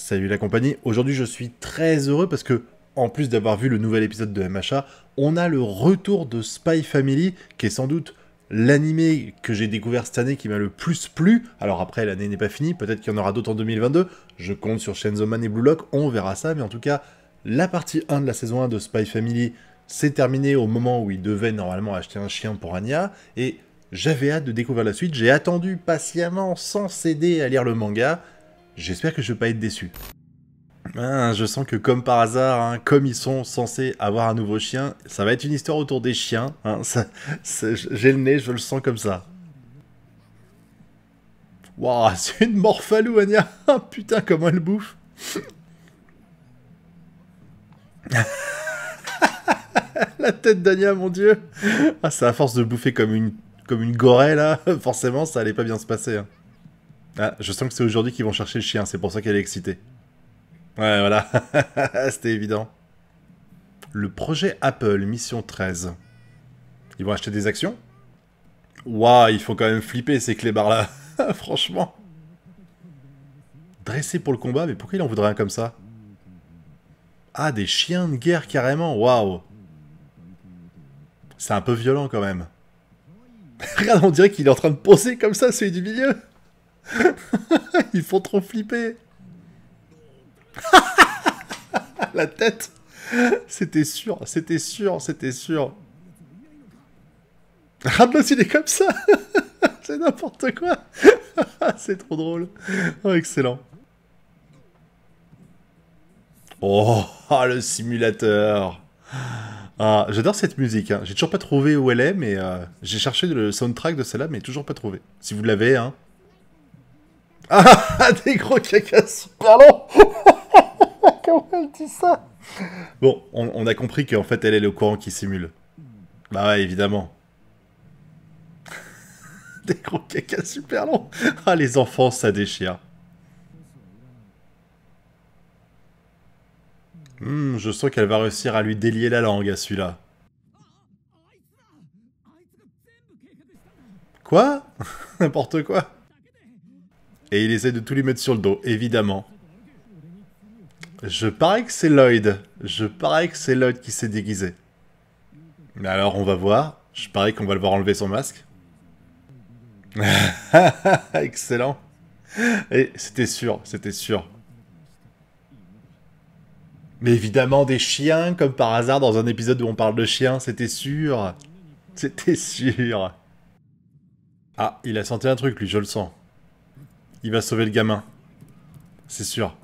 Salut la compagnie, aujourd'hui je suis très heureux parce que, en plus d'avoir vu le nouvel épisode de MHA, on a le retour de Spy Family, qui est sans doute l'animé que j'ai découvert cette année qui m'a le plus plu. Alors après, l'année n'est pas finie, peut-être qu'il y en aura d'autres en 2022, je compte sur Chainsaw Man et Blue Lock, on verra ça, mais en tout cas, la partie 1 de la saison 1 de Spy Family s'est terminée au moment où il devait normalement acheter un chien pour Anya, et j'avais hâte de découvrir la suite, j'ai attendu patiemment, sans céder à lire le manga. J'espère que je vais pas être déçu. Ah, je sens que comme par hasard, hein, comme ils sont censés avoir un nouveau chien, ça va être une histoire autour des chiens. Hein, j'ai le nez, je le sens comme ça. Waouh, c'est une morphalou, Anya. Putain, comment elle bouffe. La tête d'Anya, mon dieu. Ah, c'est à force de bouffer comme une gorée, là. Forcément, ça allait pas bien se passer. Hein. Ah, je sens que c'est aujourd'hui qu'ils vont chercher le chien, c'est pour ça qu'elle est excitée. Ouais, voilà. C'était évident. Le projet Apple, mission 13. Ils vont acheter des actions? Waouh, il faut quand même flipper ces clébards-là. Franchement. Dressé pour le combat, mais pourquoi il en voudrait un comme ça? Ah, des chiens de guerre carrément, waouh. C'est un peu violent quand même. Regarde, on dirait qu'il est en train de poser comme ça, celui du milieu. Ils font trop flipper. La tête. C'était sûr, c'était sûr, c'était sûr. Radlos, il est comme ça. C'est n'importe quoi. C'est trop drôle. Oh, excellent. Oh, le simulateur. Ah, j'adore cette musique. Hein. J'ai toujours pas trouvé où elle est, mais j'ai cherché le soundtrack de celle-là, mais toujours pas trouvé. Si vous l'avez, hein. Ah, des gros cacas super longs. Comment elle dit ça? Bon, on a compris qu'en fait, elle est le courant qui simule. Bah ouais, évidemment. Des gros cacas super longs. Ah, les enfants, ça déchire. Je sens qu'elle va réussir à lui délier la langue à celui-là. Quoi? N'importe quoi. Et il essaie de tout lui mettre sur le dos, évidemment. Je parie que c'est Lloyd. Je parie que c'est Lloyd qui s'est déguisé. Mais alors, on va voir. Je parie qu'on va le voir enlever son masque. Excellent. Et c'était sûr, c'était sûr. Mais évidemment, des chiens, comme par hasard, dans un épisode où on parle de chiens, c'était sûr. C'était sûr. Ah, il a senti un truc, lui, je le sens. Il va sauver le gamin. C'est sûr.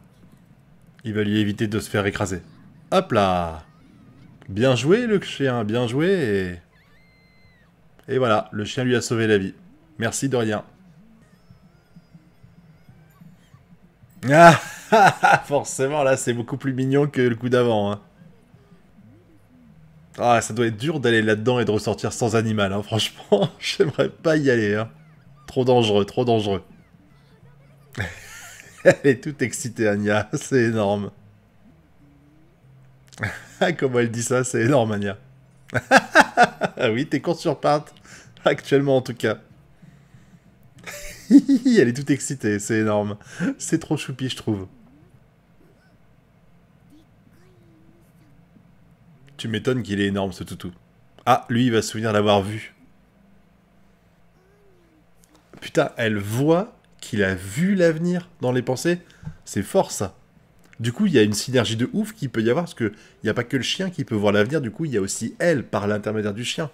Il va lui éviter de se faire écraser. Hop là. Bien joué, le chien, bien joué. Et voilà, le chien lui a sauvé la vie. Merci de rien. Ah, forcément, là, c'est beaucoup plus mignon que le coup d'avant. Hein. Ah, ça doit être dur d'aller là-dedans et de ressortir sans animal. Hein. Franchement, j'aimerais pas y aller. Hein. Trop dangereux, trop dangereux. Elle est toute excitée, Anya. C'est énorme. Comment elle dit ça, c'est énorme, Anya. Ah oui, t'es courte sur pattes. Actuellement, en tout cas. Elle est toute excitée, c'est énorme. C'est trop choupi, je trouve. Tu m'étonnes qu'il est énorme, ce toutou. Ah, lui, il va se souvenir l'avoir vu. Putain, elle voit qu'il a vu l'avenir dans les pensées. C'est fort, ça. Du coup, il y a une synergie de ouf qui peut y avoir, parce qu'il n'y a pas que le chien qui peut voir l'avenir, du coup, il y a aussi elle, par l'intermédiaire du chien.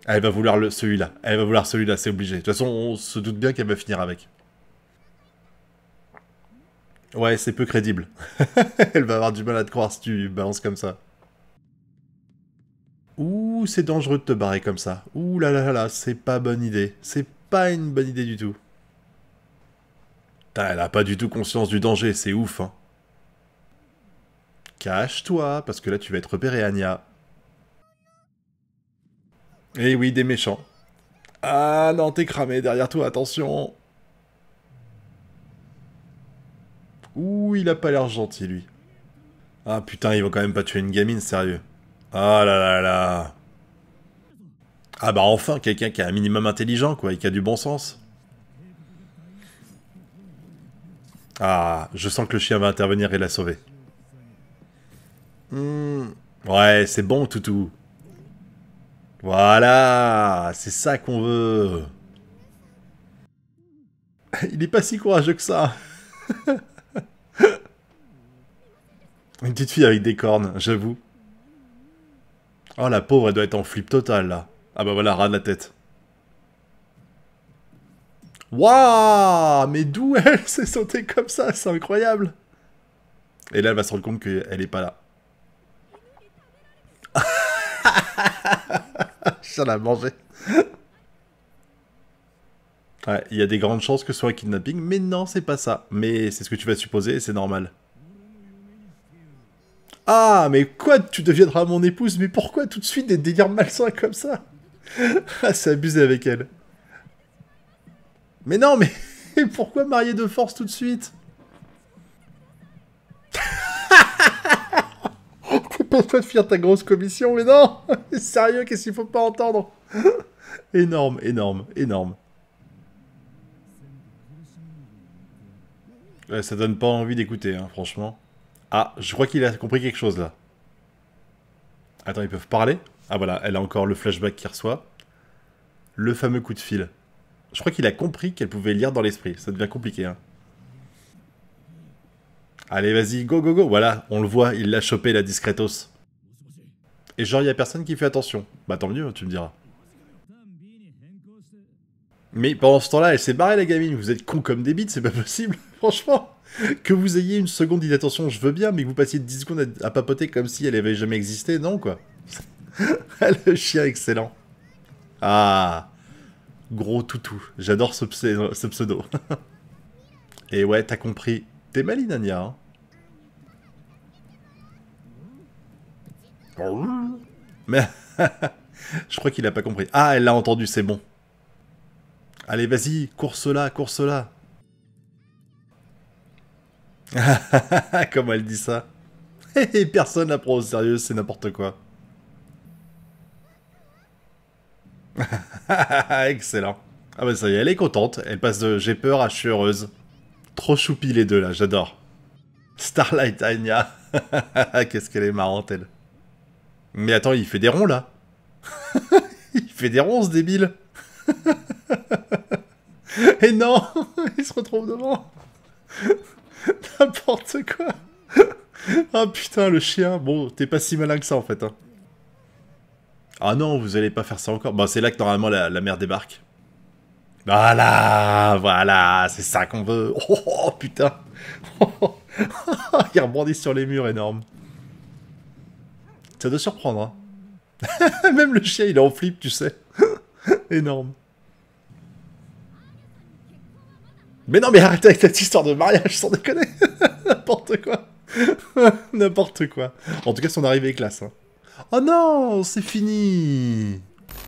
Elle va vouloir celui-là. Elle va vouloir celui-là, c'est obligé. De toute façon, on se doute bien qu'elle va finir avec. Ouais, c'est peu crédible. Elle va avoir du mal à te croire si tu balances comme ça. Ouh, c'est dangereux de te barrer comme ça. Ouh là là là, c'est pas bonne idée. C'est pas une bonne idée du tout. Putain, elle a pas du tout conscience du danger, c'est ouf, hein. Cache-toi, parce que là tu vas être repéré, Anya. Eh oui, des méchants. Ah non, t'es cramé derrière toi, attention. Ouh, il a pas l'air gentil, lui. Ah putain, ils vont quand même pas tuer une gamine, sérieux. Ah là là là. Ah bah enfin, quelqu'un qui est un minimum intelligent, quoi, et qui a du bon sens. Ah, je sens que le chien va intervenir et la sauver. Ouais, c'est bon, toutou. Voilà, c'est ça qu'on veut. Il est pas si courageux que ça. Une petite fille avec des cornes, j'avoue. Oh, la pauvre, elle doit être en flip total, là. Ah bah voilà, ras de la tête. Waouh, mais d'où elle s'est sautée comme ça? C'est incroyable. Et là, elle va se rendre compte qu'elle est pas là. Ça l'a mangé. Ouais, il y a des grandes chances que ce soit un kidnapping, mais non, c'est pas ça. Mais c'est ce que tu vas supposer, et c'est normal. Ah, mais quoi? Tu deviendras mon épouse? Mais pourquoi tout de suite des délires malsains comme ça? Ah, c'est abusé avec elle. Mais non, mais pourquoi marier de force tout de suite? T'es pas toi de faire ta grosse commission, mais non. Sérieux, qu'est-ce qu'il faut pas entendre? Énorme, énorme, énorme. Ouais, ça donne pas envie d'écouter, hein, franchement. Ah, je crois qu'il a compris quelque chose, là. Attends, ils peuvent parler? Ah, voilà, elle a encore le flashback qu'il reçoit. Le fameux coup de fil. Je crois qu'il a compris qu'elle pouvait lire dans l'esprit. Ça devient compliqué, hein. Allez, vas-y, go, go, go. Voilà, on le voit, il l'a chopé, la discretos. Et genre, il y a personne qui fait attention. Bah, tant mieux, tu me diras. Mais pendant ce temps-là, elle s'est barrée, la gamine. Vous êtes con comme des bites, c'est pas possible. Franchement. Que vous ayez une seconde d'inattention, je veux bien, mais que vous passiez 10 secondes à papoter comme si elle avait jamais existé, non, quoi. Le chien excellent. Ah, gros toutou. J'adore ce pseudo. Et ouais, t'as compris. T'es maline, Anya. Hein. Mais je crois qu'il a pas compris. Ah, elle l'a entendu, c'est bon. Allez, vas-y, course-la, course-la. Comment elle dit ça. Et personne la prend au sérieux, c'est n'importe quoi. Excellent. Ah bah ça y est, elle est contente. Elle passe de j'ai peur à je suis heureuse. Trop choupi les deux là, j'adore. Starlight Anya. Qu'est-ce qu'elle est marrante elle. Mais attends, il fait des ronds là. Il fait des ronds ce débile. Et non, il se retrouve devant. N'importe quoi. Ah putain, le chien. Bon, t'es pas si malin que ça en fait. Hein. Ah non, vous allez pas faire ça encore. Bah c'est là que normalement la mère débarque. Voilà, voilà, c'est ça qu'on veut. Oh, putain. Il rebondit sur les murs, énorme. Ça doit surprendre, hein. Même le chien, il est en flip, tu sais. Énorme. Mais non, mais arrêtez avec cette histoire de mariage, sans déconner. N'importe quoi. N'importe quoi. En tout cas, son arrivée est classe. Hein. Oh non, c'est fini.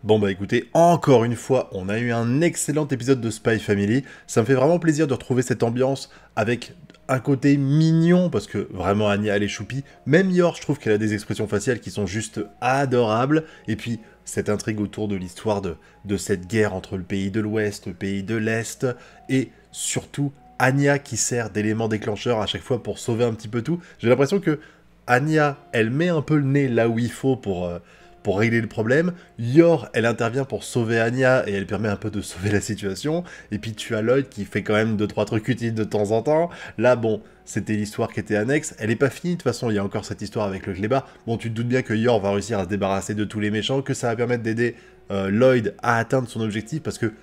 Bon bah écoutez, encore une fois, on a eu un excellent épisode de Spy Family. Ça me fait vraiment plaisir de retrouver cette ambiance avec un côté mignon, parce que vraiment Anya elle est choupie. Même Yor, je trouve qu'elle a des expressions faciales qui sont juste adorables. Et puis cette intrigue autour de l'histoire de cette guerre entre le pays de l'Ouest, le pays de l'Est, et surtout Anya qui sert d'élément déclencheur à chaque fois pour sauver un petit peu tout. J'ai l'impression que Anya, elle met un peu le nez là où il faut pour régler le problème. Yor, elle intervient pour sauver Anya et elle permet un peu de sauver la situation. Et puis tu as Lloyd qui fait quand même 2-3 trucs utiles de temps en temps. Là, bon, c'était l'histoire qui était annexe. Elle est pas finie, de toute façon, il y a encore cette histoire avec le clébard. Bon, tu te doutes bien que Yor va réussir à se débarrasser de tous les méchants, que ça va permettre d'aider Lloyd à atteindre son objectif, parce que,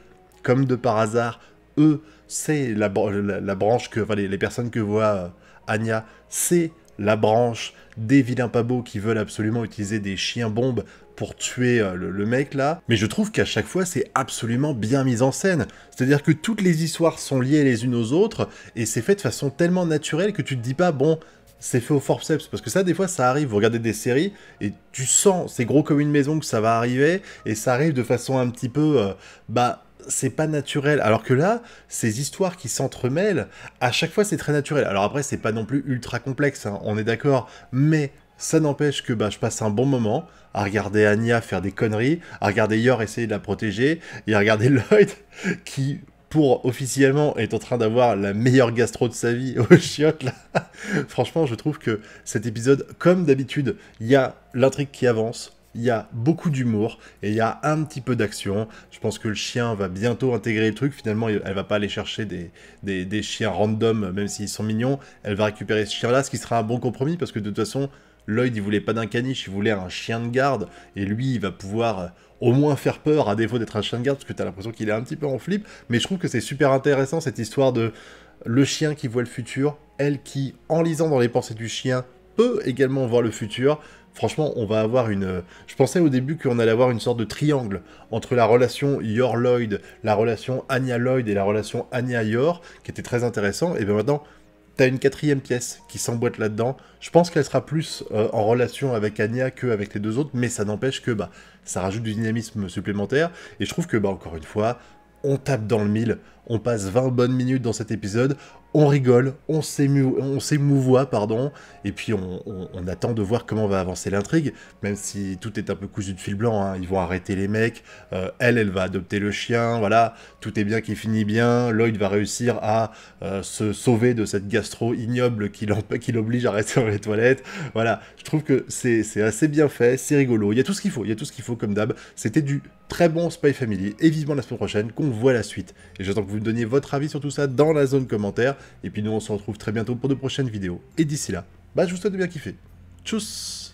comme de par hasard, eux, c'est la branche que... Enfin, les personnes que voit Anya, c'est la branche des vilains pas beaux qui veulent absolument utiliser des chiens bombes pour tuer le mec là. Mais je trouve qu'à chaque fois c'est absolument bien mis en scène. C'est-à-dire que toutes les histoires sont liées les unes aux autres et c'est fait de façon tellement naturelle que tu te dis pas bon c'est fait au forceps, parce que ça des fois ça arrive, vous regardez des séries et tu sens, c'est gros comme une maison que ça va arriver et ça arrive de façon un petit peu c'est pas naturel. Alors que là, ces histoires qui s'entremêlent, à chaque fois c'est très naturel. Alors après, c'est pas non plus ultra complexe, hein, on est d'accord, mais ça n'empêche que je passe un bon moment à regarder Anya faire des conneries, à regarder Yor essayer de la protéger, et à regarder Lloyd qui pour officiellement être en train d'avoir la meilleure gastro de sa vie aux chiottes là. Franchement, je trouve que cet épisode, comme d'habitude, il y a l'intrigue qui avance, il y a beaucoup d'humour et il y a un petit peu d'action. Je pense que le chien va bientôt intégrer le truc. Finalement, elle va pas aller chercher des chiens random, même s'ils sont mignons. Elle va récupérer ce chien-là, ce qui sera un bon compromis parce que de toute façon, Lloyd, il voulait pas d'un caniche, il voulait un chien de garde. Et lui, il va pouvoir au moins faire peur, à défaut d'être un chien de garde, parce que t'as l'impression qu'il est un petit peu en flip. Mais je trouve que c'est super intéressant, cette histoire de le chien qui voit le futur, elle qui, en lisant dans les pensées du chien, peut également voir le futur. Franchement, on va avoir une... Je pensais au début qu'on allait avoir une sorte de triangle entre la relation Yor-Lloyd, la relation Anya-Lloyd et la relation Anya-Yor, qui était très intéressant. Et bien maintenant, t'as une quatrième pièce qui s'emboîte là-dedans. Je pense qu'elle sera plus en relation avec Anya qu'avec les deux autres, mais ça n'empêche que ça rajoute du dynamisme supplémentaire. Et je trouve que, encore une fois, on tape dans le mille, on passe 20 bonnes minutes dans cet épisode, on rigole, on s'émouvoie, pardon, et puis on attend de voir comment va avancer l'intrigue, même si tout est un peu cousu de fil blanc, hein. Ils vont arrêter les mecs, elle va adopter le chien, voilà, tout est bien qui finit bien, Lloyd va réussir à se sauver de cette gastro ignoble qui l'oblige à rester dans les toilettes, voilà, je trouve que c'est assez bien fait, c'est rigolo, il y a tout ce qu'il faut comme d'hab, c'était du très bon Spy Family, et vivement la semaine prochaine qu'on voit la suite, et j'attends que vous me donniez votre avis sur tout ça dans la zone commentaire, et puis nous on se retrouve très bientôt pour de prochaines vidéos, et d'ici là, je vous souhaite de bien kiffer. Tchuss!